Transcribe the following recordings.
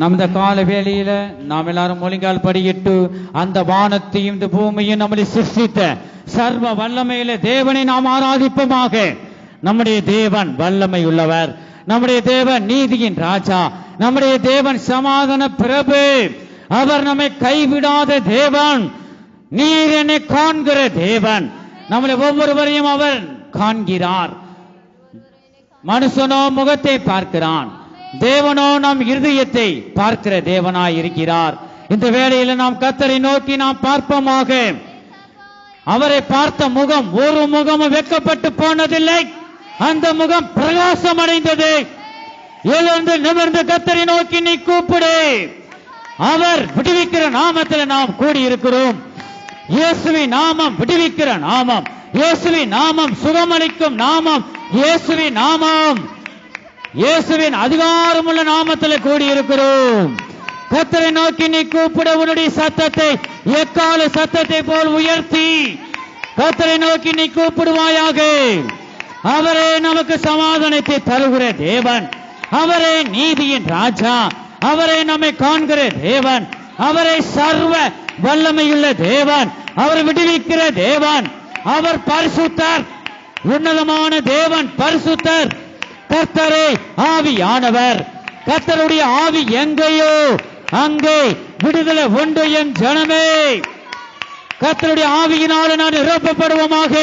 நாம் இந்த கால வேளையில நாம் எல்லாரும் முழங்கால் படியிட்டு அந்த வானத்தையும் இந்த பூமியும் நம்மளை சிருஷ்டித்த சர்வ வல்லமையில தேவனை நாம் ஆராதிப்போமாக. நம்முடைய தேவன் வல்லமை உள்ளவர், நம்முடைய தேவன் நீதியின் ராஜா, நம்முடைய தேவன் சமாதான பிரபு. அவர் நம்மை கைவிடாத தேவன், நீர் என்னை காண்கிற தேவன். நம்மளை ஒவ்வொருவரையும் அவர் காண்கிறார். மனுஷனோ முகத்தை பார்க்கிறான், தேவனோ நம் இருதயத்தை பார்க்கிற தேவனாய் இருக்கிறார். இந்த வேளையில நாம் கர்த்தரை நோக்கி நாம் பார்ப்போமாக. அவரை பார்த்த முகம் ஒரு முகமும் வெட்கப்பட்டு போனதில்லை, அந்த முகம் பிரகாசம் அடைந்தது. எழுந்து நிமிர்ந்து கர்த்தரை நோக்கி நீ கூப்பிடு. அவர் விடுவிக்கிற நாமத்தில் நாம் கூடியிருக்கிறோம். இயேசுவின் நாமம் விடுவிக்கிற நாமம், இயேசுவின் நாமம் சுகமளிக்கும் நாமம், இயேசுவின் நாமம், இயேசுவின் அதிகாரமுள்ள நாமத்தில் கூடியிருக்கிறோம். கர்த்தரை நோக்கி நீ கூப்பிட உன்னுடைய சத்தத்தை எக்கால சத்தத்தை போல் உயர்த்தி கர்த்தரை நோக்கி நீ கூப்பிடுவாயாக. அவரே நமக்கு சமாதானத்தை தருகிற தேவன், அவரே நீதியின் ராஜா, அவரே நம்மை காண்கிற தேவன், அவரே சர்வ வல்லமையுள்ள தேவன், அவர் விடுவிக்கிற தேவன், அவர் பரிசுத்தர், உன்னதமான தேவன் பரிசுத்தர். கர்த்தரே ஆவியானவர், கர்த்தருடைய ஆவி எங்கேயோ அங்கே விடுதலை உண்டு என் ஜனமே. கர்த்தருடைய ஆவியினால நான் நிரப்பப்படுவோமாக.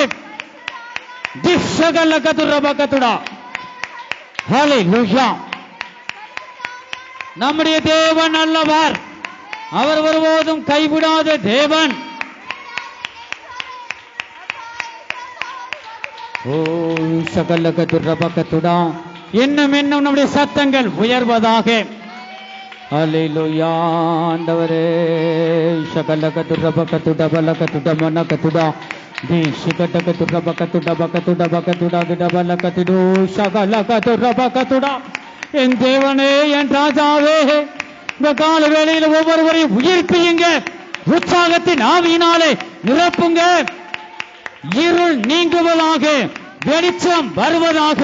நம்முடைய தேவன் அல்லவர், அவர் ஒருபோதும் கைவிடாத தேவன். இன்னும் இன்னும் நம்முடைய சத்தங்கள் உயர்வதாக. அல்லேலூயா ஆண்டவரே. ஷகலகதுரபகதுட பலகதுட மனகதுட தேசிகடகதுரபகதுட பகதுட பகதுட கிடபலகதுடு ஷகலகதுரபகதுட. என் தேவனே, என் ராஜாவே, இந்த கால வேளையில் ஒவ்வொருவரையும் உயிர்ப்பியுங்க, உற்சாகத்தின் ஆவியினாலே நிரப்புங்க. இருள் நீங்குவதாக, வெளிச்சம் வருவதாக.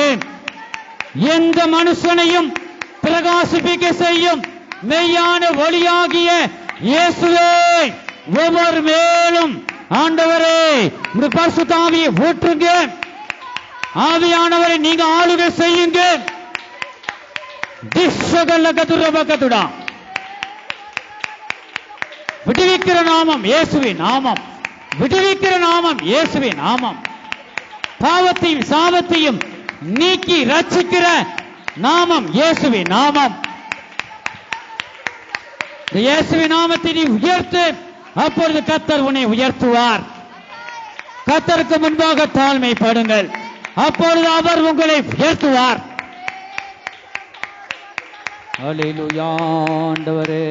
எந்த மனுஷனையும் பிரகாசிப்பிக்க செய்யும் மெய்யான ஒளியாகிய இயேசுவே ஒவ்வொரு மேலும் ஆண்டவரே இந்த பரிசுத்த ஆவியை ஊற்றுங்க. ஆவியானவரை நீங்க ஆளுகை செய்யுங்க. விடுவிக்கிற நாமம் இயேசுவின் நாமம், விடுவிக்கிற நாமம் இயேசுவின் நாமம். பாவத்தையும் சாபத்தையும் நீக்கி ரட்சிக்கிற நாமம் இயேசுவின் நாமம். இயேசுவின் நாமத்தை நீ உயர்த்து, அப்பொழுது கர்த்தர் உன்னை உயர்த்துவார். கர்த்தருக்கு முன்பாக தாழ்மைப்படுங்கள், அப்பொழுது அவர் உங்களை உயர்த்துவார். அல்லேலூயா ஆண்டவரே.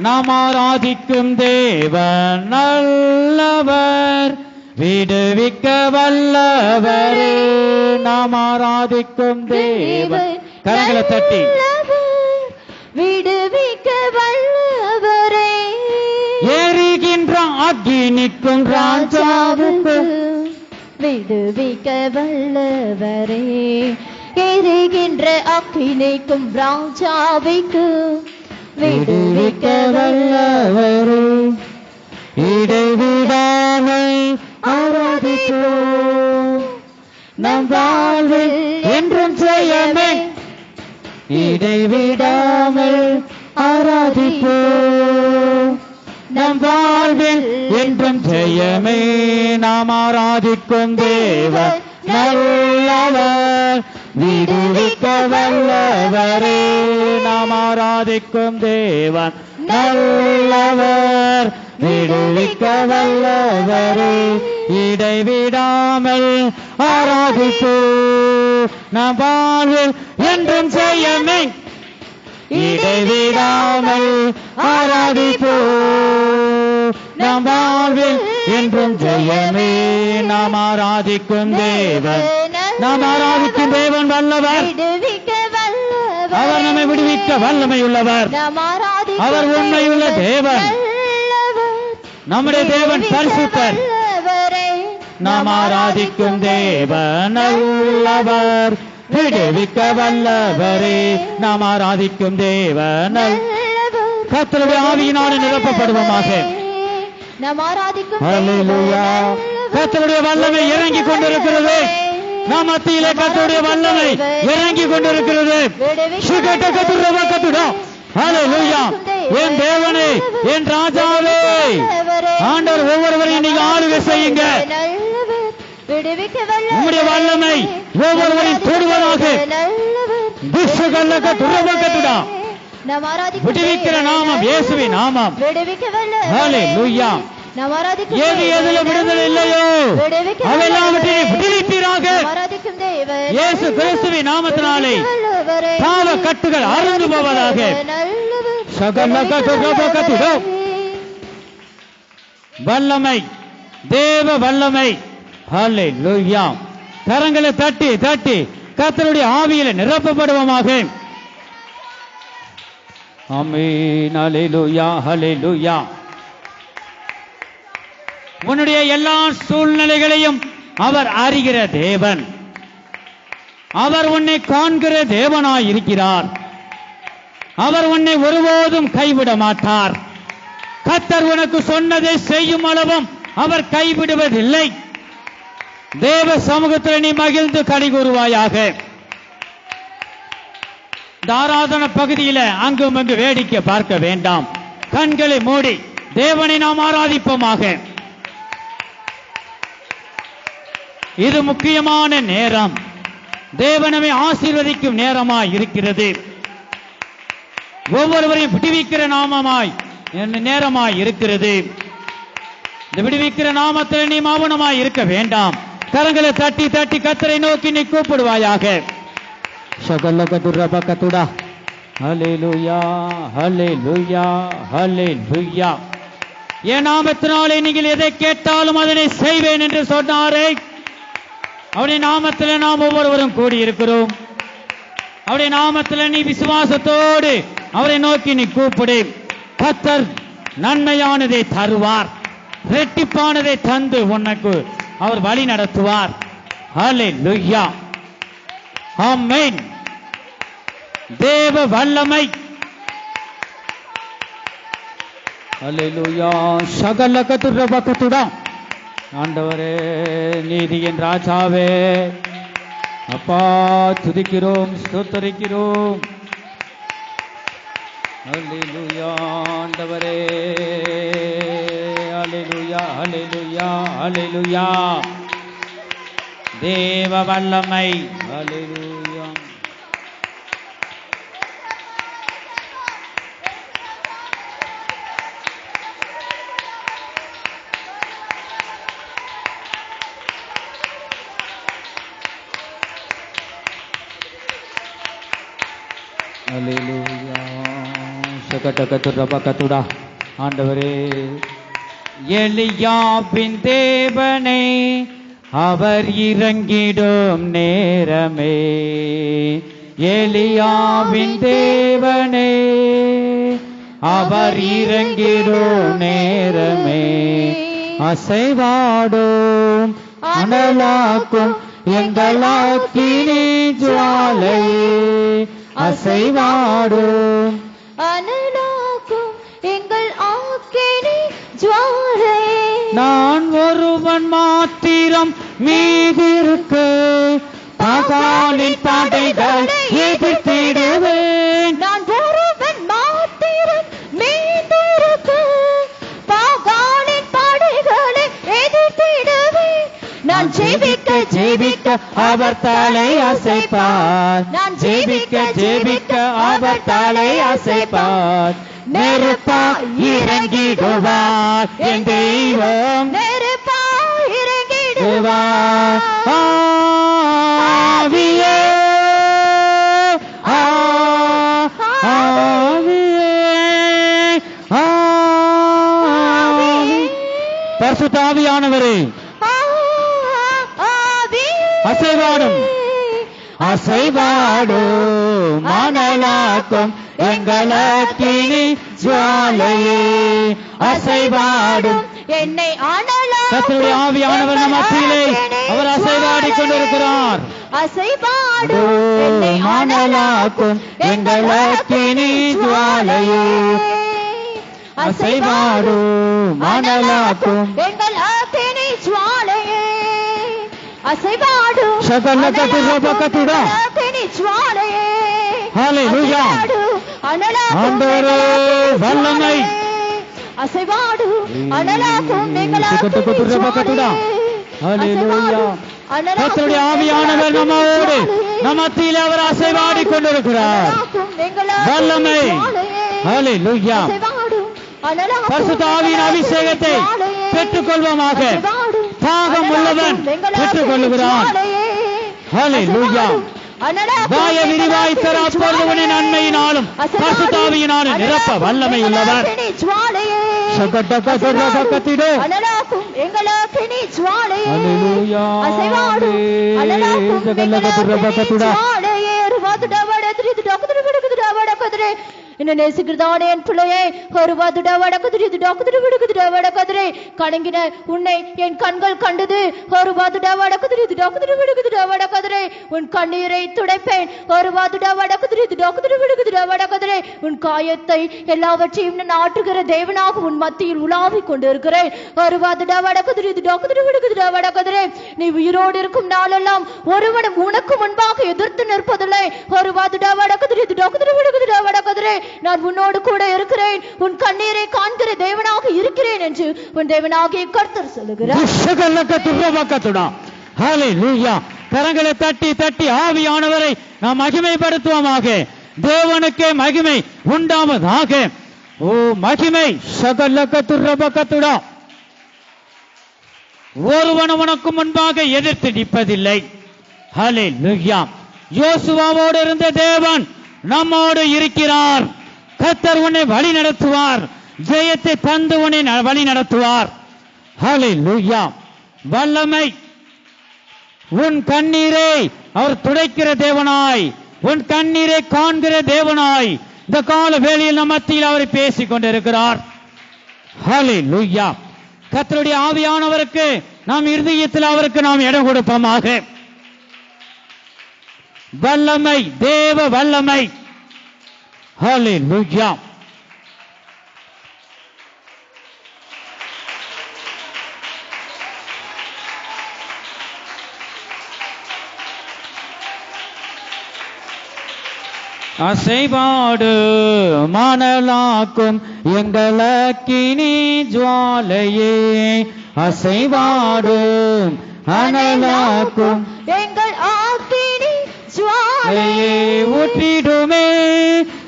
நாம் ஆராதிக்கும் தேவன் நல்லவர், விடுவிக்க வல்லவரே. நாம் ஆராதிக்கும் தேவன், கரங்களை தட்டி விடுவிக்க வல்லவரே. எரிகின்ற அக்கினிக்கும் ராஜாவுக்கு விடுவிக்க வல்லவரே. எரிகின்ற அக்கினிக்கும் ராஜாவுக்கு விடுவிக்க வல்லவரே. இடைவிடாமல் ஆராதிப்போம், நம் வாழ்வில் என்றும் செய்யமே. இடைவிடாமல் ஆராதிப்போம், நம் வாழ்வில் என்றும் செய்யமே. நாம் ஆராதிக்கும் தேவன் நல்லவர், விடுவிக்க வல்லவரே. நாம் ஆராதிக்கும் தேவன் நல்லவர், விடுவிக்க வல்லவரே. இடைவிடாமல் ஆராதிப்போம், நம் வாழ்வில் என்றும் செய்யமே. இடைவிடாமல் ஆராதிப்போம், நம் வாழ்வில் என்றும் ஜெயமே. நாம் ஆராதிக்கும் தேவன், நாம் ஆராதிக்கும் தேவன் வல்லவர், அவர் நம்மை விடுவிக்க வல்லமை உள்ளவர். அவர் உண்மையுள்ள தேவன், நம்முடைய தேவன் பரிசுத்தர். நாம் ஆராதிக்கும் தேவன் நல்லவர், விடுவிக்க வல்லவரே. நாம் ஆராதிக்கும் தேவன் கர்த்தருடைய ஆவியினாலே நிரப்பப்படுவோமாக. நாம் ஆராதிக்கும் ஹல்லேலூயா. கர்த்தருடைய வல்லமை இறங்கி கொண்டிருக்கிறது. நாம் மத்தியிலே கர்த்தருடைய வல்லமை இறங்கி கொண்டிருக்கிறது. ஹல்லேலூயா. என் தேவனே, என் ராஜாவே, ஆண்டவர் ஒவ்வொருவரையும் நீங்க ஆளுகை செய்யுங்க. உம்முடைய வல்லமை ஒவ்வொருவரையும் தொடுவதாக. விடுவிக்கிற நாமம் இயேசுவின் நாமம். ஹல்லேலூயா. எது எதுல விடுதலை இல்லையோ அதெல்லாவற்றையும் விடுவிப்பீராக. இயேசு கிறிஸ்துவின் நாமத்தினாலே பாவ கட்டுகள் அறுந்து போவதாக. வல்லமை, தேவ வல்லமை. ஹல்லேலூயா. கரங்களை தட்டி தட்டி கர்த்தருடைய ஆவியில நிரப்பப்படுவோமாக. ஆமென். ஹல்லேலூயா. ஹல்லேலூயா. உன்னுடைய எல்லா சூழ்நிலைகளையும் அவர் அறிகிற தேவன். அவர் உன்னை காண்கிற தேவனாய் இருக்கிறார். அவர் உன்னை ஒருபோதும் கைவிட மாட்டார். கர்த்தர் உனக்கு சொன்னதை செய்யும் அளவும் அவர் கைவிடுவதில்லை. தேவ சமூகத்தில் நீ மகிழ்ந்து களி கூறுவாயாக. ஆராதன பகுதியில அங்கும் அங்கு வேடிக்கை பார்க்க வேண்டாம். கண்களை மூடி தேவனை நாம் ஆராதிப்போமாக. இது முக்கியமான நேரம். தேவனமே ஆசீர்வதிக்கும் நேரமாய் இருக்கிறது. ஒவ்வொருவரையும் விடுவிக்கிற நாமமாய் நேரமாய் இருக்கிறது. இந்த விடுவிக்கிற நாமத்தில் நீ மௌனமாய் இருக்க வேண்டாம். கரங்களை தட்டி தட்டி கர்த்தரை நோக்கி நீ கூப்பிடுவாயாக. ஷகல்லகதுரபகதுடா. ஹல்லேலூயா. ஹல்லேலூயா. ஹல்லேலூயா. என் நாமத்தினாலே நீங்கள் எதை கேட்டாலும் அதனை செய்வேன் என்று சொன்னாரே, அவருடைய நாமத்தில் நாம் ஒவ்வொருவரும் கூடியிருக்கிறோம். அவருடைய நாமத்தில் நீ விசுவாசத்தோடு அவரை நோக்கி நீ கூப்பிடு. கர்த்தர் நன்மையானதை தருவார். இரட்டிப்பானதை தந்து உனக்கு அவர் வழி நடத்துவார். ஹல்லேலூயா. ஆமென். தேவ வல்லமை. ஹல்லேலூயா. ஷகல்லகதுரபகதுடா. ஆண்டவரே, நீதியின் ராஜாவே, அப்பா துதிக்கிறோம், ஸ்தோத்திரிக்கிறோம். ஹல்லேலூயா. ஆண்டவரே, ஹல்லேலூயா. ஹல்லேலூயா. ஹல்லேலூயா. தேவ வல்லமை. ஹல்லேலூயா. ஹல்லேலூயா. ஷகடகதுரபகதுடா. ஆண்டவரே, எலியாவின் தேவனே, அவர் இறங்கிடும் நேரமே. எலியாவின் தேவனே, அவர் இறங்கிடும் நேரமே. அசைவாடும் அனலாக்கும் எங்களாக்கினி ஜுவாலையே. அசைவாடும் அனலாக்கும் எங்கள் ஆக்கினி ஜுவாலையே. நான் ஒருவன் மாத்திரம் மீதிருக்க பகாலின் தடைகளை எதிர்த்திடுவேன். நான் ஒருவன் மாத்திரம் மீதிருக்க பகாலின் தடைகளை எதிர்த்திடுவேன். நான் ஜெபிக்க ஜெபிக்க அவர் தலை அசைப்பார். நான் ஜெபிக்க ஜெபிக்க அவர் தலை அசைப்பார். நெருப்பா இறங்கிடுவார் என் தெய்வம். நெருப்பா இறங்கிடுவார். ஆவியே, ஆவியே, ஆவியே. பரிசுத்த ஆவியானவரே, அசைவாடும் அசைவாடும் மணலாக்கும் எங்களாக்கினி ஜுவாலையே. அசைவாடும் என்னை ஆனலாக்கும் கர்த்தருடைய ஆவியானவர் நம் மத்தியிலே அவர் அசைவாடி கொண்டிருக்கிறார். அசைவாடும் அசைவாடும் என்னை அனலாக்கும் எங்கள் அக்கினி ஜுவாலையே அசைவாடும் அனலாக்கும் எங்கள் அக்கினி ஜுவாலையே அசைவாடும் அக்கினி ஜுவாலையே ஹல்லேலூயா ஆண்டவரே வல்லமை அசைவாடும் அனலாக்கும் எங்கள் அக்கினி ஜுவாலையே ஹல்லேலூயா கர்த்தருடைய ஆவியானவர் நம்மோடு நம் மத்தியில் அவர் அசைவாடி கொண்டிருக்கிறார் வல்லமை ஹல்லேலூயா பரிசுத்த ஆவியின் அபிஷேகத்தை பெற்றுக் கொள்வோமாக தாகம் உள்ளவன் பெற்றுக் கொள்ளுகிறான் ஹல்லேலூயா வாய விரிவாய் தராப்பொழுதுவனின் நன்மையினாலும் பரிசுத்த ஆவியினாலும் நிரப்ப வல்லமை உள்ளவர் என்ன நேசிக்கிறதானே என் பிள்ளையே ஒரு வதுட வடக்குதிரி வடக்குதிரை கணங்கின உன்னை என் கண்கள் கண்டது ஒரு வதுட வடக்குதிரி வடக்குதிரை உன் கண்ணீரை துடைப்பேன் ஒரு வதுட வடக்குதிரி வடக்குதிரை உன் காயத்தை எல்லாவற்றையும் நான் ஆற்றுகிற தேவனாக உன் மத்தியில் உலாவிக் கொண்டிருக்கிறேன் ஒரு வதுட வடக்குதிரி வடக்குதிரை நீ உயிரோடு இருக்கும் நாளெல்லாம் ஒருவனும் உனக்கு முன்பாக எதிர்த்து நிற்பதில்லை ஒரு வதுட வடக்குதிரி வடக்குதிரை நான் உன்னோடு கூட இருக்கிறேன் உன் கண்ணீரை காண்கிற தேவனாக இருக்கிறேன் என்று உன் தேவனாகிய கர்த்தர் சொல்லுகிறார் ஹல்லேலூயா கரங்களை தட்டி தட்டி ஆவியானவரை நாம் மகிமைப்படுத்துவோமாக தேவனுக்கே மகிமை உண்டாவதாக ஓ மகிமை சகலகத்துரபகத்துடா ஒருவன் உனக்கு முன்பாக எதிர்த்து நிற்பதில்லை ஹல்லேலூயா யோசுவாவோடு இருந்த தேவன் நம்மோடு இருக்கிறார் கர்த்தர் உன்னை வழி நடத்துவார் ஜெயத்தை தந்து உன்னை வழி நடத்துவார் ஹல்லேலூயா வல்லமை உன் கண்ணீரை அவர் துடைக்கிற தேவனாய் உன் கண்ணீரை காண்கிற தேவனாய் இந்த கால வேளையில் நம் மத்தியில் அவர் பேசிக் கொண்டிருக்கிறார் ஹல்லேலூயா கர்த்தருடைய ஆவியானவருக்கு நாம் இருதயத்தில் அவருக்கு நாம் இடம் கொடுப்போமாக வல்லமை தேவ வல்லமை ஹல்லேலூயா அசைவாடு மணலாக்கும் எங்கள் அக்கினி ஜுவாலையே அசைவாடும் அனலாக்கும் எங்கள் அக்கினி ஜுவாலையே ஊற்றிடுமே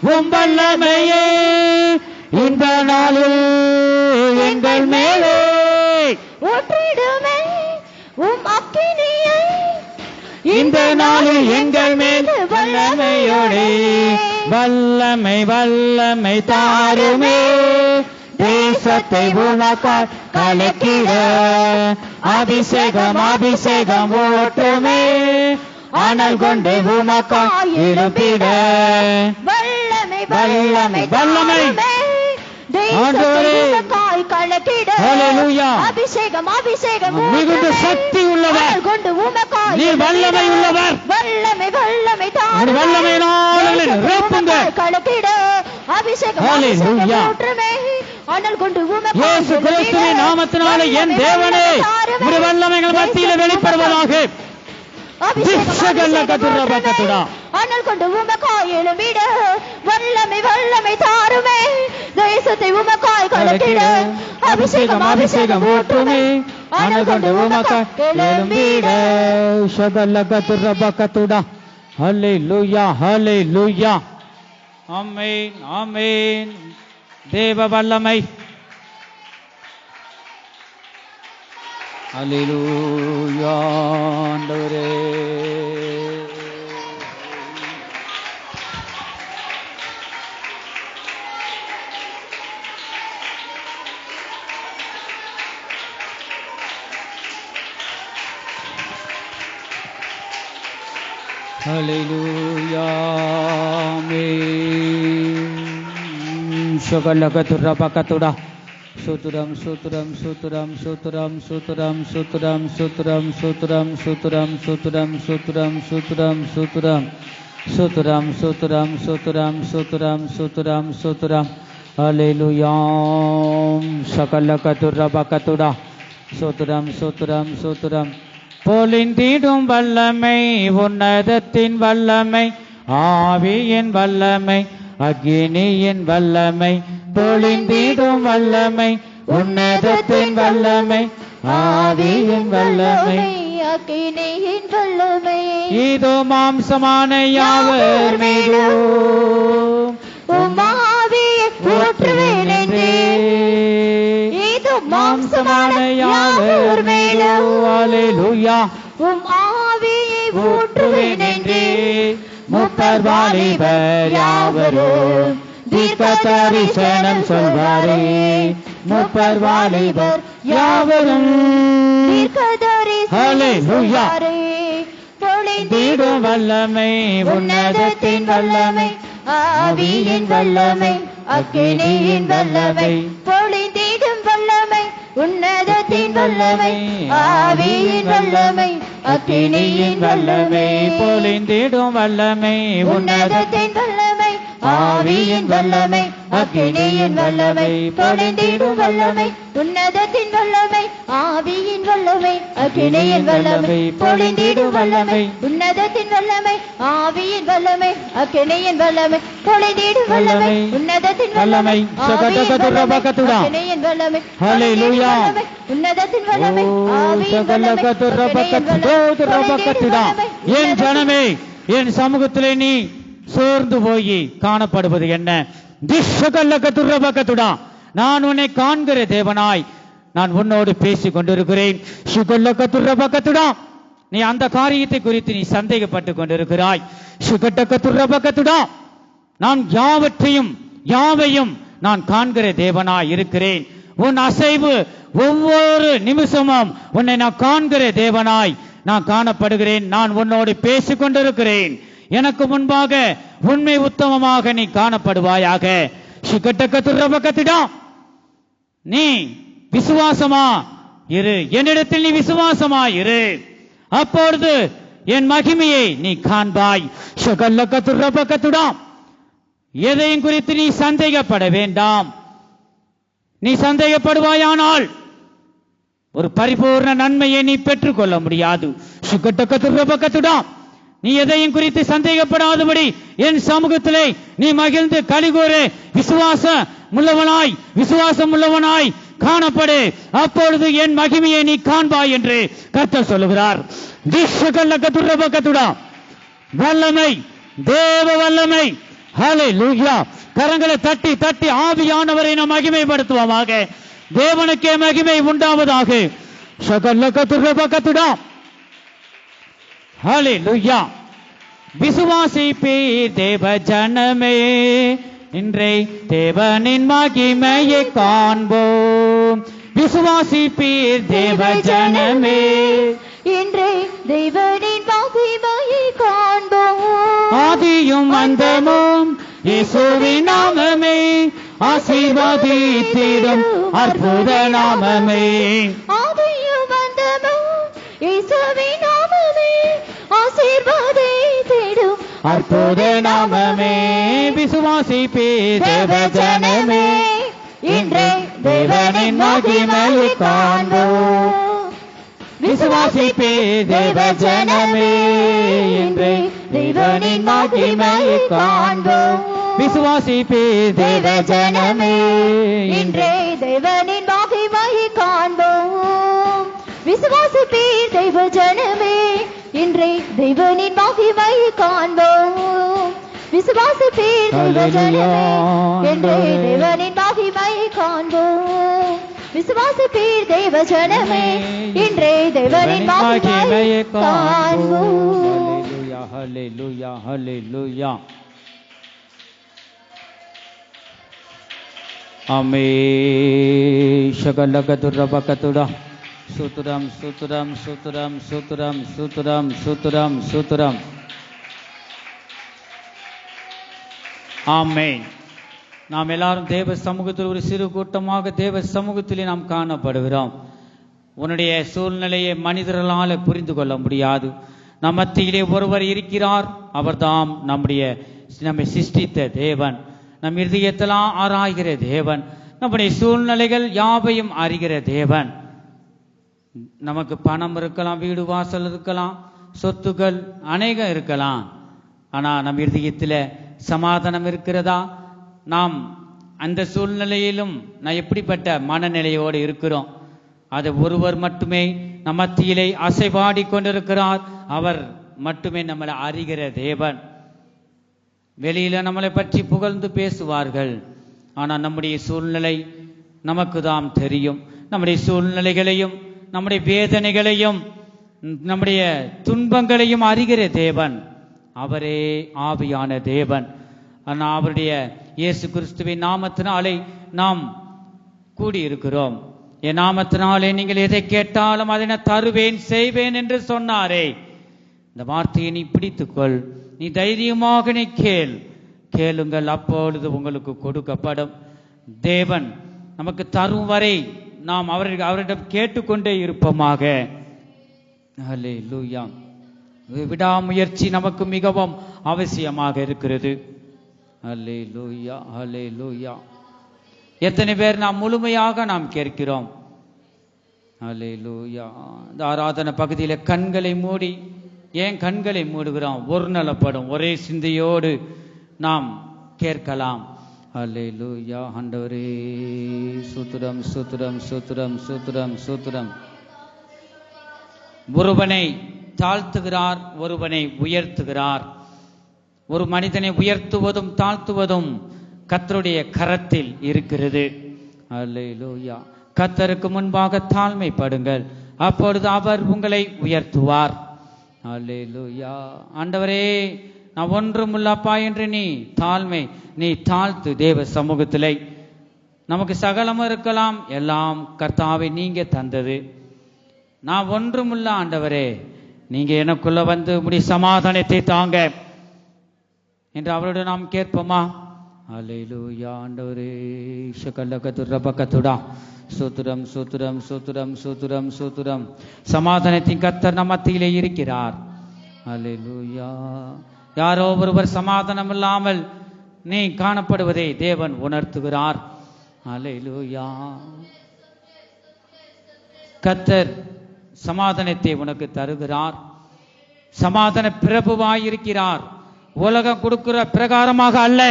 உம் வல்லமையே இந்த நாளில் எங்கள் மேலே ஊற்றிடுமே உம் அக்கினியை இந்த நாளில் எங்கள் மேல் வல்லமையோடே வல்லமை வல்லமை தாருமே தேசத்தை உனக்காய் கலக்கிட அபிஷேகம் அபிஷேகம் ஓட்டுமே அனல் கொண்டு உனக்காய் எழுப்பிட வல்லமை வல்லமை வல்லமை அபிஷேகம் அபிஷேகம் மிகுந்த சக்தி உள்ளவர் கொண்டு உமக்காய் நீ வல்லமை உள்ளவர் வல்லமை வல்லமை வல்லமையினால் நிரப்புங்க கலக்கிட அபிஷேகம் ஊற்றுமே அனல் கொண்டு உமக்காய் இயேசு கிறிஸ்துவின் நாமத்தினாலே என் தேவனே உம்முடைய வல்லமைகள் மத்தியில் வெளிப்படுவதாக அனல் கொண்டு உமக்காய் எழும்பிட வல்லமை வல்லமை தாருமே தேசத்தை உமக்காய் கலக்கிட அபிஷேகம் அபிஷேகம் ஊற்றுமே அனல் கொண்டு உமக்காய் எழும்பிட ஷதல்லகதுரபகதுடா ஹல்லேலூயா ஹல்லேலூயா ஆமென் ஆமென் தேவ வல்லமை ஹல்லேலூயா ஆண்டவரே ஹல்லேலூயா ஆமென் ஷகலகதுரபகதுடா Suturam suturam suturam suturam suturam suturam suturam suturam suturam suturam suturam suturam suturam suturam suturam suturam suturam suturam suturam Hallelujah Sakalakaturabakatura Suturam suturam suturam பொலிந்திடும் வல்லமை உன்னதத்தின் வல்லமை ஆவியின் வல்லமை அக்கினியின் வல்லமை பொலிந்திடும் வல்லமை உன்னதத்தின் வல்லமை ஆவியின் வல்லமை அக்கினியின் வல்லமை இதோ மாம்சமான யாவர் மீதும் உம் ஆவியை ஊற்றுவேன் என்றே இதோ மாம்சமான யாவர் மீதும் ஹல்லேலூயா உம் ஆவியை ஊற்றுவேன் என்றே முப்பர் வாலிபர் யாவரும் தீர்க்க தரிசனம் சொல்வாரே முப்பர் வாலிபர் யாவரும் தீர்க்க தரிசனம் சொல்வாரே பொழிந்திடும் வல்லமை உன்னதத்தின் வல்லமை ஆவியின் வல்லமை அக்கினியின் வல்லமை பொழிந்திடும் வல்லமை உன்னதத்தின் வல்லமை ஆவியின் வல்லமை அக்கினியின் வல்லமை பொழிந்திடும் வல்லமை உன்னதத்தின் வல்லமை ஆவியின் வல்லமை அக்கினியின் வல்லமை பொழிந்திடும் வல்லமை உன்னதத்தின் வல்லமை ஆவியின் வல்லமை அக்கினியின் வல்லமை பொழிந்திடும் வல்லமை உன்னதத்தின் வல்லமை ஆவியின் வல்லமை அக்கினியின் வல்லமை பொழிந்திடும் வல்லமை உன்னதத்தின் வல்லமை அக்கினியின் வல்லமை ஹல்லேலூயா உன்னதத்தின் வல்லமை ஆவியின் வல்லமை என் ஜனமே என் சமூகத்திலே நீ சோர்ந்து போய் காணப்படுவது என்ன திஷகல்லகதுரபகதுடா நான் உன்னை காண்கிற தேவனாய் நான் உன்னோடு பேசிக் கொண்டிருக்கிறேன் சுகல்லகதுரபகதுடா நீ அந்த காரியத்தை குறித்து நீ சந்தேகப்பட்டு கொண்டிருக்கிறாய் சுகட்டகதுரபகதுடா நான் யாவையும் நான் காண்கிற தேவனாய் இருக்கிறேன் உன் அசைவு ஒவ்வொரு நிமிஷமும் உன்னை நான் காண்கிற தேவனாய் நான் காணப்படுகிறேன் நான் உன்னோடு பேசிக் கொண்டிருக்கிறேன் எனக்கு முன்பாக உண்மை உத்தமமாக நீ காணப்படுவாயாக நீ விசுவாசமா இரு என்னிடத்தில் நீ விசுவாசமா இரு அப்பொழுது என் மகிமையை நீ காண்பாய் எதையும் குறித்து நீ சந்தேகப்பட வேண்டாம் நீ சந்தேகப்படுவாயானால் ஒரு பரிபூர்ண நன்மையை நீ பெற்றுக்கொள்ள முடியாது நீ எதையும் குறித்து சந்தேகப்படாதபடி என் சமூகத்திலே நீ மகிழ்ந்து கலிகூறு விசுவாசம் உள்ளவனாய் காணப்படு அப்பொழுது என் மகிமையை நீ காண்பாய் என்று கர்த்தர் சொல்லுகிறார் வல்லமை தேவ வல்லமை ஹல்லேலூயா கரங்களை தட்டி தட்டி ஆவியானவரை நாம் மகிமைப்படுத்துவோமாக தேவனுக்கே மகிமை உண்டாவதாக சகல்லகதுரபகதுடா ஹல்லேலூயா விசுவாசிப்பீர் தேவ ஜனமே இன்றை தேவனின் மகிமையை காண்போம் விசுவாசிப்பீர் தேவ ஜனமே இன்றை தேவனின் மகிமையை காண்போம் ஆதியும் அந்தமும் இயேசுவின் நாமமே ஆசீர்வதித்திடும் அற்புத நாமமே ஆதியும் அந்தமும் இயேசுவின் நாமமே ஆசீர்வதித்திடும் அற்புத நாமமே விசுவாசிப்பீர் தேவ ஜனமே இன்றை தேவனின் மகிமையை காண்போம் விசுவாசிப்பீர் தேவ ஜனமே இன்றை தேவனின் மகிமையை காண்போம் விசுவாசிப்பீர் தேவ ஜனமே இன்றை தேவனின் மகிமையை காண்போம் விசுவாசிப்பீர் தேவ ஜனமே இன்றை தேவனின் மகிமையை காண்போம் விசுவாசிப்பீர் தேவ ஜனமே இன்றை தேவனின் மகிமையை காண்போம் விசுவாசிப்பீர் தேவ ஜனமே இன்றை தேவனின் மகிமையை காண்போம் ஹல்லேலூயா ஹல்லேலூயா ஆமென் ஷகலகதுரபகதுடா சுத்ரம் சுத்ரம் சுத்ரம் சுத்ரம் சுத்ரம் சுத்ரம் சுத்ரம் ஆமென் நாம் எல்லாரும் தேவ சமூகத்தில் ஒரு சிறு கூட்டமாக தேவ சமூகத்திலே நாம் காணப்படுகிறோம். உன்னுடைய சூழ்நிலையை மனிதர்களால் புரிந்து கொள்ள முடியாது. நம் மத்தியிலே ஒருவர் இருக்கிறார். அவர்தாம் நம்மை சிருஷ்டித்த தேவன், நம் இருதயத்தெல்லாம் ஆராய்கிற தேவன், நம்முடைய சூழ்நிலைகள் யாவையும் அறிகிற தேவன். நமக்கு பணம் இருக்கலாம், வீடு வாசல் இருக்கலாம், சொத்துக்கள் அநேகம் இருக்கலாம். ஆனால் நம் இருதயத்தில் சமாதானம் இருக்கிறதா? நாம் அந்த சூழ்நிலையிலும் நான் எப்படிப்பட்ட மனநிலையோடு இருக்கிறோம்? அதை ஒருவர் மட்டுமே நம் மத்தியிலே அசைவாடி கொண்டிருக்கிறார். அவர் மட்டுமே நம்மளை அறிகிற தேவன். வெளியில நம்மளை பற்றி புகழ்ந்து பேசுவார்கள். ஆனால் நம்முடைய சூழ்நிலை நமக்கு தான் தெரியும். நம்முடைய சூழ்நிலைகளையும் நம்முடைய வேதனைகளையும் நம்முடைய துன்பங்களையும் அறிகிற தேவன் அவரே ஆவியான தேவன். ஆனால் அவருடைய இயேசு கிறிஸ்துவின் நாமத்தினாலே நாம் கூடியிருக்கிறோம். என் நாமத்தினாலே நீங்கள் எதை கேட்டாலும் அதை நான் தருவேன், செய்வேன் என்று சொன்னாரே. இந்த வார்த்தையை நீ பிடித்துக்கொள். நீ தைரியமாக நீ கேளுங்கள், அப்பொழுது உங்களுக்கு கொடுக்கப்படும். தேவன் நமக்கு தரும் வரை நாம் அவரிடம் கேட்டுக்கொண்டே இருப்போமாக. ஹல்லேலூயா. விடாமுயற்சி நமக்கு மிகவும் அவசியமாக இருக்கிறது. ஹல்லேலூயா, ஹல்லேலூயா. எத்தனை பேர் நாம் முழுமையாக நாம் கேட்கிறோம்? ஹல்லேலூயா. இந்த ஆராதனை பகுதியில் கண்களை மூடி, ஏன் கண்களை மூடுகிறோம்? ஒரு நலப்படும் ஒரே சிந்தையோடு நாம் கேட்கலாம். ஹல்லேலூயா. ஆண்டவரே ஸ்தோத்திரம், ஸ்தோத்திரம், ஸ்தோத்திரம், ஸ்தோத்திரம், ஸ்தோத்திரம். ஒருவனை தாழ்த்துகிறார், ஒருவனை உயர்த்துகிறார். ஒரு மனிதனை உயர்த்துவதும் தாழ்த்துவதும் கர்த்தருடைய கரத்தில் இருக்கிறது. அல்லேலூயா. கர்த்தருக்கு முன்பாக தாழ்மைப்படுங்கள், அப்பொழுது அவர் உங்களை உயர்த்துவார். அல்லேலூயா. ஆண்டவரே நான் ஒன்றுமில்லப்பா என்று நீ தாழ்த்து தேவ சமூகத்திலே. நமக்கு சகலமும் இருக்கலாம், எல்லாம் கர்த்தாவை நீங்க தந்தது. நான் ஒன்றுமில்ல ஆண்டவரே, நீங்க எனக்குள்ள வந்து உம்முடைய சமாதானத்தை தாங்க என்று அவரோடு நாம் கேட்போமா? அல்லேலூயா. ஆண்டவரே ஷகலகதுரபகதுடா. சோத்ரம், சோத்ரம், சோத்ரம், சோத்ரம், சோத்ரம். சமாதானத்தின் கர்த்தர் நம் மத்தியிலே இருக்கிறார். அல்லேலூயா. யாரோ ஒருவர் சமாதானம் இல்லாமல் நீ காணப்படுவதை தேவன் உணர்த்துகிறார். அல்லேலூயா. கர்த்தர் சமாதானத்தை உனக்கு தருகிறார். சமாதான பிரபுவாயிருக்கிறார். உலகம் கொடுக்கிற பிரகாரமாக அல்ல,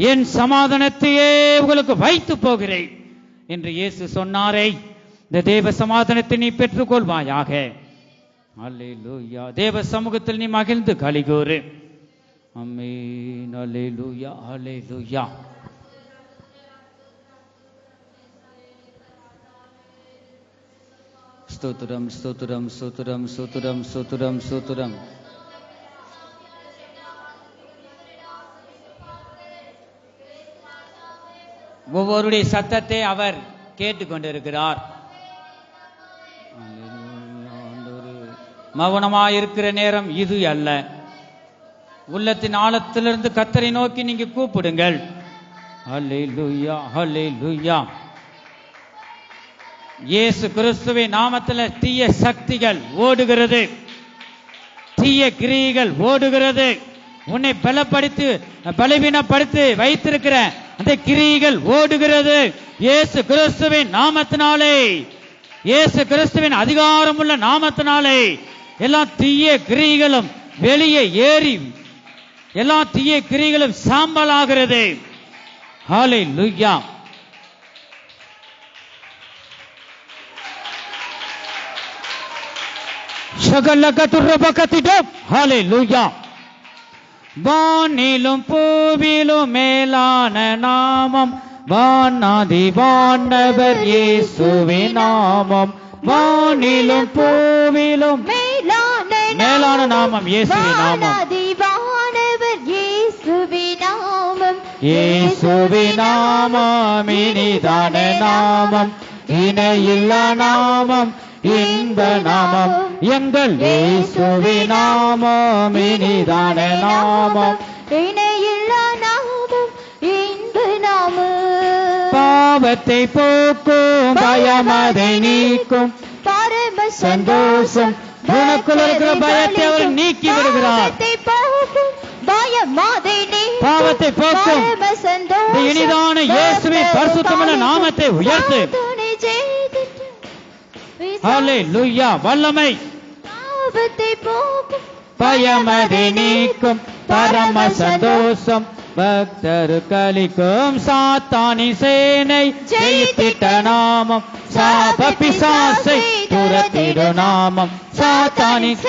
என் சமாதானத்தையே உங்களுக்கு வைத்து போகிறேன் என்று இயேசு சொன்னாரே. இந்த தேவ சமாதானத்தை நீ பெற்றுக்கொள்வாயாக. அல்லேலூயா. தேவ சமூகத்தில் நீ மகிழ்ந்து களிகூறு. ஆமென். அல்லேலூயா, அல்லேலூயா. ஸ்தோத்திரம், ஸ்தோத்திரம், ஸ்தோத்திரம், ஸ்தோத்திரம், ஸ்தோத்திரம், ஸ்தோத்திரம். ஒவ்வொருடைய சத்தத்தை அவர் கேட்டுக்கொண்டிருக்கிறார். மௌனமாயிருக்கிற நேரம் இது அல்ல. உள்ளத்தின் ஆழத்திலிருந்து கர்த்தரை நோக்கி நீங்க கூப்பிடுங்கள். அல்லேலூயா, அல்லேலூயா. இயேசு கிறிஸ்துவின் நாமத்தில் தீய சக்திகள் ஓடுகிறது, தீய கிரியைகள் ஓடுகிறது. உன்னை பலவீனப்படுத்தி வைத்திருக்கிற அந்த கிரியைகள் ஓடுகிறது. இயேசு கிறிஸ்துவின் நாமத்தினாலே, இயேசு கிறிஸ்துவின் அதிகாரம் உள்ள நாமத்தினாலே எல்லா தீய கிரியைகளும் வெளியே ஏறி எல்லா தீய கிரியைகளும் சாம்பலாகிறது. ஹல்லேலூயா. ஹல்லேலூயா. வானிலும் பூவிலும் மேலான நாமம், வானாதி வானவர் இயேசுவின் நாமம். வானிலும் பூவிலும் மேலான நாமம் இயேசுவின் நாமம். இயேசுவின் நாமம் இனிதான நாமம், இணையில்லா நாமம், இன்ப நாமம். எங்கள் இயேசுவின் நாமம் இனிதான நாமம், இணையில்லா நாமம், இன்ப பாவத்தை போக்கும் பயமதை நீக்கும் பரம சந்தோஷம் உனக்குள் இருக்கிற பயத்தை அவர் நீக்கி விடுகிறார். பாவத்தை போக்கும் இனிதான இயேசுவின் பரிசுத்தமான நாமத்தை உயர்த்து. ஹல்லேலூயா. வல்லமை பயமதை நீக்கும் பரம சந்தோஷம் பக்தரு கலிக்கும் சாத்தானின் சேனை ஜெயித்திட்ட நாமம் சாப பிசாசை துரத்திடு நாமம். சாத்தானின்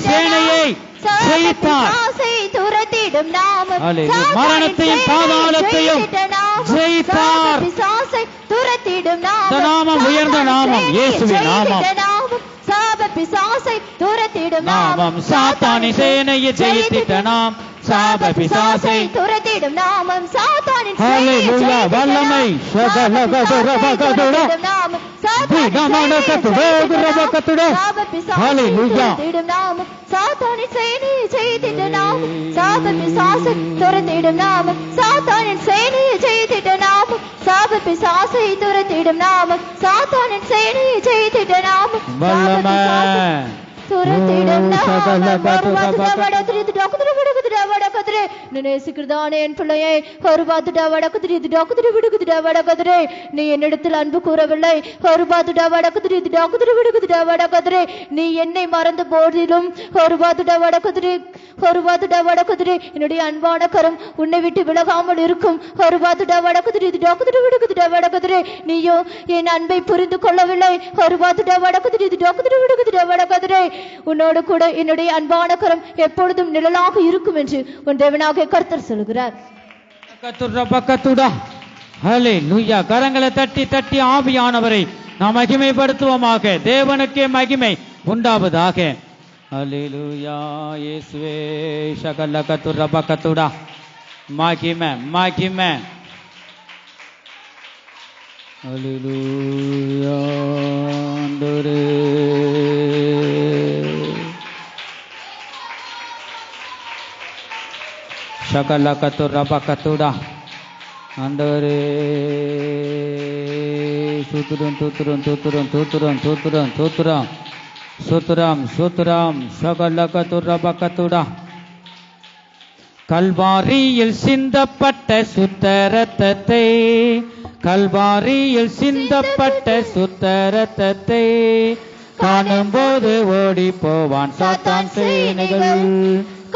சேனையை ஜெயித்தார். மரணத்தையும் பாதாளத்தையும் ஜெயித்தார். நாமம் உயர்ந்த நாமம் இயேசுவின் நாமம். சாப பிசாசை துரத்திடும் நாமம் சாத்தானின் சேனையை ஜெயித்திட்ட நாம். சாப பிசாசை துரத்திடும் நாமம் சாத்தானின் ஹல்லேலூயா. வல்லமை சகலகதுரபகதுட நாமம் சாபபிசாசை ஹல்லேலூயா. நாமம் சாத்தானின் சேனையை ஜெயித்திட்ட நாமம். சாப பிசாசை துரத்திடும் நாமம் சாத்தானின் சேனையை ஜெயித்திட்ட நாமம். சாப பிசாசை துரத்திடும் நாமம் சாத்தானின் சேனையை ஜெயித்திட்ட நாமம். வல்லமை நீ என்னிடத்தில் அன்பு கூறவில்லை. நீ என்னை மறந்த போதிலும் என்னுடைய அன்பான கரம் உன்னை விட்டு விலகாமல் இருக்கும். நீயோ என் அன்பை புரிந்து கொள்ளவில்லை. உன்னோடு கூட என்னுடைய அன்பான கரம் எப்பொழுதும் நிழலாக இருக்கும் என்று உன் தேவனாகிய கர்த்தர் சொல்கிறார். ஹல்லேலூயா. கரங்களை தட்டி தட்டி ஆவியானவரை நாம் மகிமைப்படுத்துவோமாக. தேவனுக்கே மகிமை உண்டாவதாக. ஹல்லேலூயா. இயேசுவே ஷகலகதுரபகதுடா. மகிமை மகிமை. ஹல்லேலூயா. ஆண்டவரே ஷகலகதுரபகதுடா. ஆண்டவரே சூத்திரம் தூத்திரம் தூத்திரம் தூத்திரம் தூத்திரம் தூத்திரம் சூத்திரம் சூத்திரம் ஷகலகதுரபகதுடா. கல்வாரியில் சிந்தப்பட்ட சுத்த இரத்தத்தை கல்வாரியில் சிந்தப்பட்ட சுத்த இரத்தத்தை காணும்போது ஓடி போவான் சாத்தான் சேனைகள்.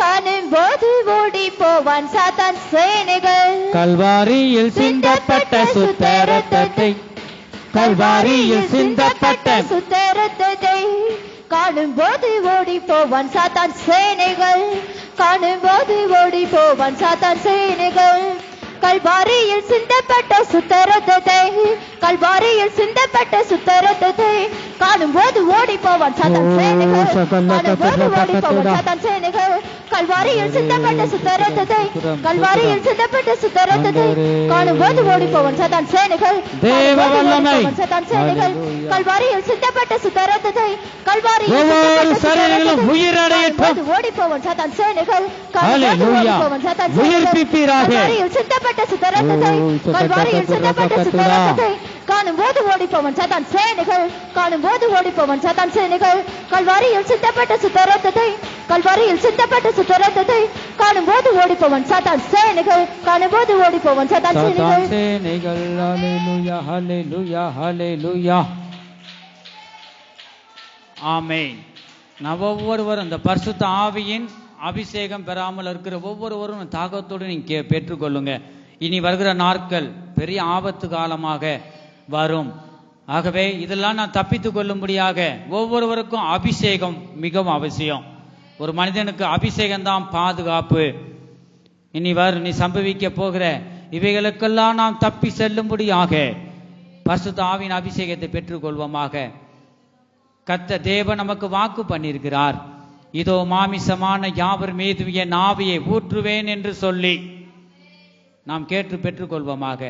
காணும்போது ஓடி போவான் சாத்தான் சேனைகள். கல்வாரியில் சிந்தப்பட்ட சுத்த இரத்தத்தை கல்வாரியில் சிந்தப்பட்ட சுத்த இரத்தத்தை காணும்போது ஓடி போவான் சாத்தான் சேனைகள். காணும்போது ஓடி போவான் சாத்தான் சேனைகள். கல்வாரியில் சிந்தப்பட்ட சுத்த இரத்தத்தை கல்வாரியில் சிந்தப்பட்ட சுத்த இரத்தத்தை காணும்போது ஓடி போவான் சாத்தான் சேனைகள். காணும்போது ஓடி போவான் சாத்தான் சேனைகள். கல்வாரியில் சிந்தப்பட்ட சுத்த இரத்தத்தை கல்வாரியில் சிந்தப்பட்ட சுத்த இரத்தத்தை காணும்போது ஓடி போவான் சாத்தான் சேனைகள். தேவ வல்லமை சாத்தான் சேனைகள். கல்வாரியில் சிந்தப்பட்ட சுத்த இரத்தத்தை கல்வாரியில் சரீரங்களும் உயிரடையட்டும். ஓடி போவான் சாத்தான் சேனைகள். ஹல்லேலூயா. உயிர்ப்பிப்பீராக. கல்வாரியில் சிந்தப்பட்ட சுத்த இரத்தத்தை கல்வாரியில் சிந்தப்பட்ட சுத்த இரத்தத்தை காணும்போது ஓடி போவான் சாத்தான் சேனைகள். காணும்போது ஓடி போவான் சாத்தான் சேனைகள். கல்வாரியில் சிந்தப்பட்ட சுத்த இரத்தத்தை கல்வாரியில் சிந்தப்பட்ட சுத்த இரத்தத்தை காணும்போது ஓடி போவான் சாத்தான் சேனைகள். காணும்போது ஓடி போவான் சாத்தான் சேனைகள். ஹல்லேலூயா. ஹல்லேலூயா. ஹல்லேலூயா. ஆமென். நான் ஒவ்வொருவரும் இந்த பரிசுத்த ஆவியின் அபிஷேகம் பெறாமல் இருக்கிற ஒவ்வொருவரும் தாகத்தோடு நீங்க பெற்றுக்கொள்ளுங்க. இனி வருகிற நாட்கள் பெரிய ஆபத்து காலமாக வரும். ஆகவே இதெல்லாம் நான் தப்பித்துக் கொள்ளும்படியாக ஒவ்வொருவருக்கும் அபிஷேகம் மிகவும் அவசியம். ஒரு மனிதனுக்கு அபிஷேகம்தான் பாதுகாப்பு. இனி நீ சம்பவிக்க போகிற இவைகளுக்கெல்லாம் நாம் தப்பி செல்லும்படியாக பரிசுத்த ஆவியின் அபிஷேகத்தை பெற்றுக்கொள்வோமாக. கர்த்தர் தேவன் நமக்கு வாக்கு பண்ணியிருக்கிறார். இதோ மாமிசமான யாவர் மீது என் ஆவியை ஊற்றுவேன் என்று சொல்லி நாம் கேட்டு பெற்றுக்கொள்வோமாக.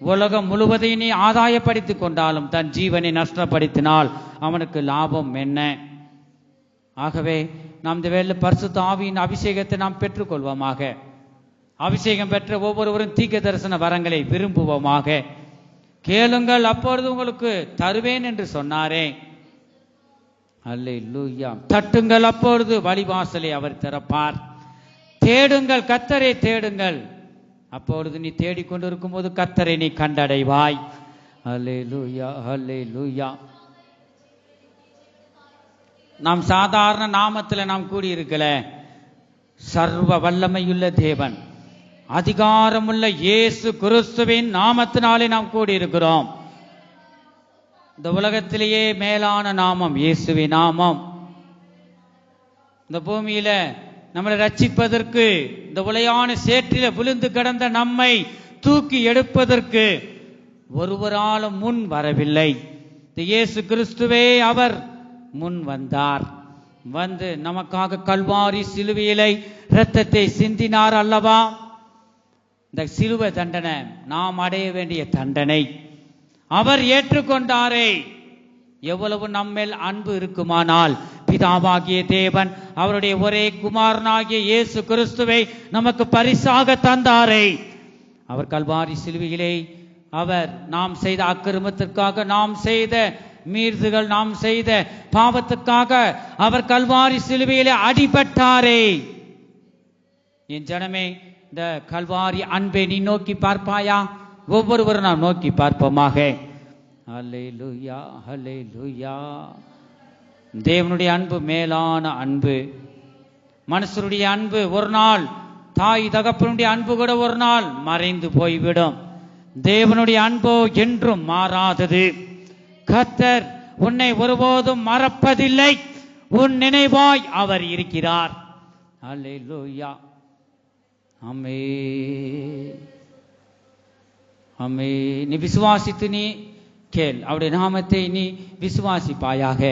உலகம் முழுவதையும் நீ ஆதாயப்படுத்திக் கொண்டாலும் தன் ஜீவனை நஷ்டப்படுத்தினால் அவனுக்கு லாபம் என்ன? ஆகவே நாம் இந்த வேளை பரிசுத்த ஆவியின் அபிஷேகத்தை நாம் பெற்றுக்கொள்வோமாக. அபிஷேகம் பெற்ற ஒவ்வொருவரும் தீர்க்க தரிசன வரங்களை விரும்புவோமாக. கேளுங்கள், அப்பொழுது உங்களுக்கு தருவேன் என்று சொன்னாரே. அல்லேலூயா. தட்டுங்கள், அப்பொழுது வழிவாசலை அவர் திறப்பார். தேடுங்கள், கர்த்தரை தேடுங்கள், அப்பொழுது நீ தேடிக்கொண்டிருக்கும் போது கர்த்தரை நீ கண்டடைவாய். அல்லேலூயா, அல்லேலூயா. நாம் சாதாரண நாமத்தில் நாம் கூடியிருக்கல. சர்வ வல்லமையுள்ள தேவன், அதிகாரமுள்ள இயேசு கிறிஸ்துவின் நாமத்தினாலே நாம் கூடியிருக்கிறோம். இந்த உலகத்திலேயே மேலான நாமம் இயேசுவின் நாமம். இந்த பூமியில நம்மளை ரட்சிப்பதற்கு, இந்த உலையான சேற்றில விழுந்து கிடந்த நம்மை தூக்கி எடுப்பதற்கு ஒருவராலும் முன் வரவில்லை. இந்த இயேசு கிறிஸ்துவே அவர் முன் வந்தார். வந்து நமக்காக கல்வாரி சிலுவையிலே இரத்தத்தை சிந்தினார் அல்லவா? இந்த சிலுவை தண்டனை நாம் அடைய வேண்டிய தண்டனை அவர் ஏற்றுக்கொண்டாரே. எவ்வளவு நம்மேல் அன்பு இருக்குமானால் பிதாவாகிய தேவன் அவருடைய ஒரே குமாரனாகிய இயேசு கிறிஸ்துவை நமக்கு பரிசாக தந்தாரே. அவர் கல்வாரி சிலுவையிலே அவர் நாம் செய்த அக்கிரமத்திற்காக, நாம் செய்த மீறுதல்கள், நாம் செய்த பாவத்துக்காக அவர் கல்வாரி சிலுவையிலே அடிபட்டாரே. என் ஜனமே, இந்த கல்வாரி அன்பை நீ நோக்கி பார்ப்பாயா? ஒவ்வொருவரும் நாம் நோக்கி பார்ப்போமாக. அல்லேலூயா, அல்லேலூயா. தேவனுடைய அன்பு மேலான அன்பு. மனுஷருடைய அன்பு ஒரு நாள், தாய் தகப்பனுடைய அன்பு கூட ஒரு நாள் மறைந்து போய்விடும். தேவனுடைய அன்போ என்றும் மாறாதது. கர்த்தர் உன்னை ஒருபோதும் மறப்பதில்லை. உன் நினைவாய் அவர் இருக்கிறார். அல்லேலூயா. ஆமென், ஆமென். நீ விசுவாசித்து நீ கேள், அவருடைய நாமத்தை நீ விசுவாசிப்பாயாக.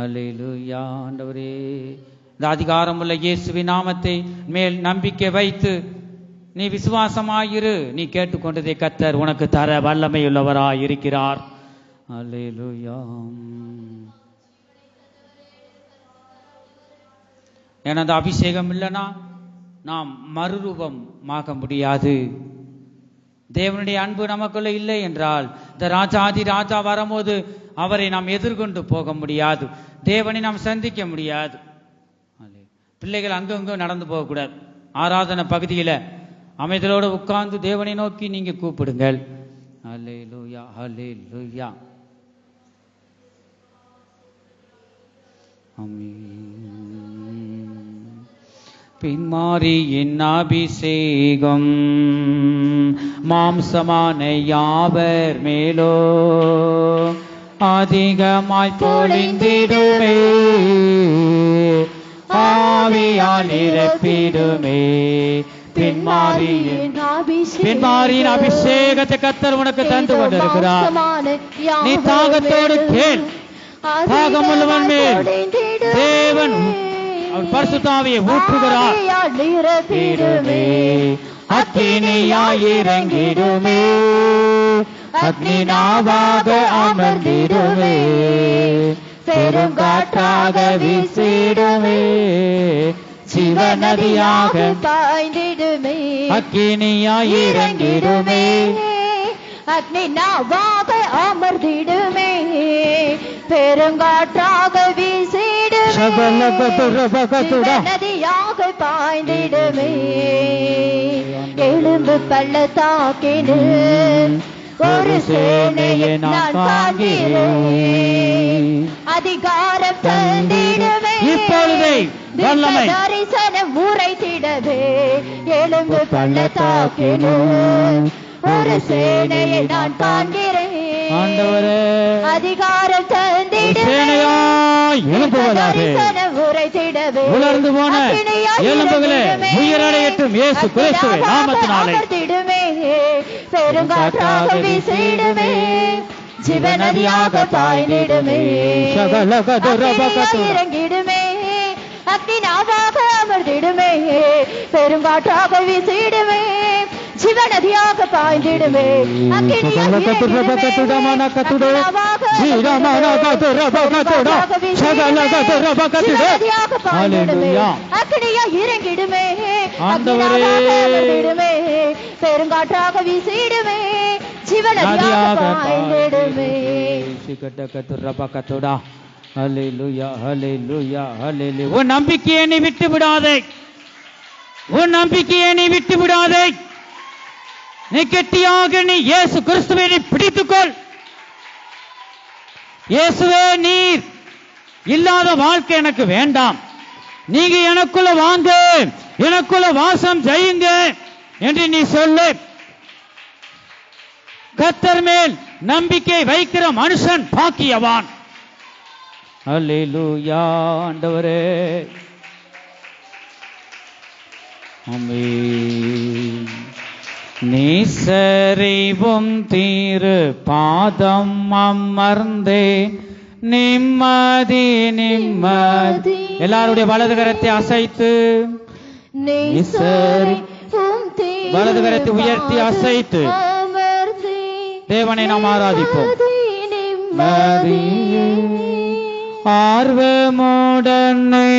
அல்லேலூயா. ஆண்டவரே, இந்த அதிகாரமுள்ள இயேசுவின் நாமத்தை மேல் நம்பிக்கை வைத்து நீ விசுவாசமாயிரு. நீ கேட்டுக்கொண்டதை கர்த்தர் உனக்கு தர வல்லமையுள்ளவராய் இருக்கிறார். அல்லேலூயா. எனது அபிஷேகம் இல்லைனா நாம் மறுரூபமாக முடியாது. தேவனுடைய அன்பு நமக்குள்ள இல்லை என்றால் இந்த ராஜாதி ராஜா வரும்போது அவரை நாம் எதிர்கொண்டு போக முடியாது. தேவனை நாம் சந்திக்க முடியாது. பிள்ளைகள் அங்கங்கும் நடந்து போகக்கூடாது. ஆராதனை பகுதியில அமைதலோடு உட்கார்ந்து தேவனை நோக்கி நீங்க கூப்பிடுங்கள். அல்லேலூயா, அல்லேலூயா. பின்மாரியின் அபிஷேகம் மாம்சமான யாவர் மேலோ அதிகமாய் பொழிந்திடுமே, ஆவியால் நிரப்பிடுமே. பின்மாரியின் அபிஷேகத்தை கர்த்தர் உனக்கு தந்து கொண்டிருக்கிறார். நீ தாகத்தோடு கேள். தாகமுள்ளவன் மேல் தேவன் அவர் பரிசுத்த ஆவியை ஊற்றுகிறார். அக்கினியாய் இறங்கிடுமே, அக்னி நாவாக அமர்ந்திடுமே, பெருங்காற்றாக வீசிடுமே, சிவநதியாக பாய்ந்திடுமே. அக்கினியாய் இறங்கிடுமே, அக்னி நாவாக அமர்ந்திடுமே, பெருங்காற்றாக வீசிடுமே, சிவநதியாக பாய்ந்திடுமே. எழும்பு பள்ளத்தாக்கினு ஒரு சேனையை நான் காண்கிறேன். அதிகாரம் தந்திடுவே, இப்பொழுதே தரிசனம் உரைத்திடவே. எழும்பு பள்ளத்தாக்கினு ஒரு சேனையை நான் காண்கிறேன். அதிகாரம் தந்திடுவே, தரிசனம் உரைத்திடவே. உலர்ந்து போன எலும்புகளே உயிரடையட்டும் இயேசு கிறிஸ்துவின் நாமத்தினாலே. பெருங்காற்றாக வீசிடுமே, ஜீவநதியாக பாய்ந்திடுமே, இறங்கிடுமே, அக்னி நாவாக அமர்ந்திடுமே, பெருங்காற்றாக வீசிடுமே, ஜீவநதியாக பாய்ந்திடுமே அக்கினியாய் இறங்கிடுமே அக்கினியாய் பெருங்காற்றாக வீசிடுமே ஜீவநதியாக பாய்ந்திடுமே. ஹல்லேலூயா ஹல்லேலூயா ஹல்லேலூயா. உன் நம்பிக்கையை நீ விட்டு விடாதே, உன் நம்பிக்கையை நீ விட்டு விடாதே. நீ கெட்டியாக நீ இயேசு கிறிஸ்துவை நீ பிடித்துக்கொள். இயேசுவே நீர் இல்லாத வாழ்க்கை எனக்கு வேண்டாம், நீங்க எனக்குள்ள வாங்க, எனக்குள்ள வாசம் செய்யுங்க என்று நீ சொல்லு. கர்த்தர் மேல் நம்பிக்கை வைக்கிற மனுஷன் பாக்கியவான். அல்லேலூயா ஆண்டவரே. ஆமென். நீசறிவும் தீரு பாதம் அமர்ந்தே நிம்மதி நிம்மதி. எல்லாருடைய வலது கரத்தை அசைத்து வலது கரத்தை உயர்த்தி அசைத்து தேவனை நாம் ஆராதிப்போம். ஆர்வமுடனே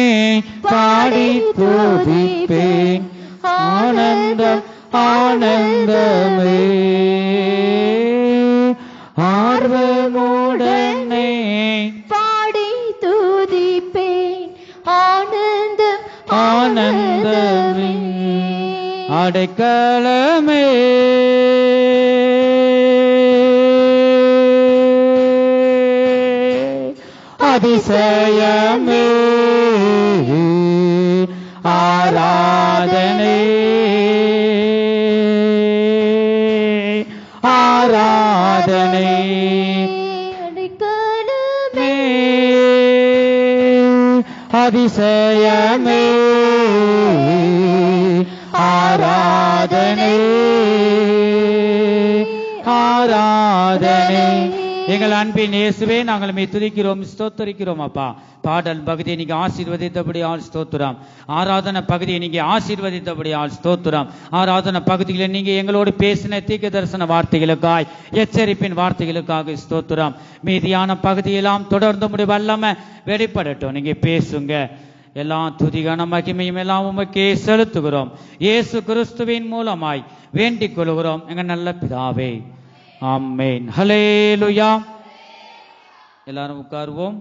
பாடி துதிப்பேன், ஆனந்தம் ஆனந்தமே. ஆர்வமுடனே பாடி துதிப்பேன், ஆனந்தம் ஆனந்தமே. அடைக்கலமே அதிசயமே ஆராதனை ஆராதனை. அடைக்கலமே அதிசயமே ஆராதனை ஆராதனை. எங்கள் அன்பின் இயேசுவே, நாங்கள் மே துதிக்கிறோம், ஸ்தோத்தரிக்கிறோம். அப்பா, பாடல் பகுதியை நீங்க ஆசீர்வதித்தபடி ஆள் ஸ்தோத்திரம். ஆராதனை பகுதியை நீங்க ஆசீர்வதித்தபடி ஆள் ஸ்தோத்திரம். ஆராதனை பகுதியில் நீங்க எங்களோடு பேசின தீர்க்க தரிசன வார்த்தைகளுக்காய், எச்சரிப்பின் வார்த்தைகளுக்காக ஸ்தோத்திரம். மீதியான பகுதியெல்லாம் தொடர்ந்து முடிவு வல்லமை வெளிப்படட்டும். நீங்க பேசுங்க. எல்லாம் துதிகான மகிமையும் எல்லாம் உமக்கே செலுத்துகிறோம். இயேசு கிறிஸ்துவின் மூலமாய் வேண்டிக் கொள்கிறோம் எங்க நல்ல பிதாவே, ஆமென். ஹல்லேலூயா. எல்லாரும் உட்காருவோம்.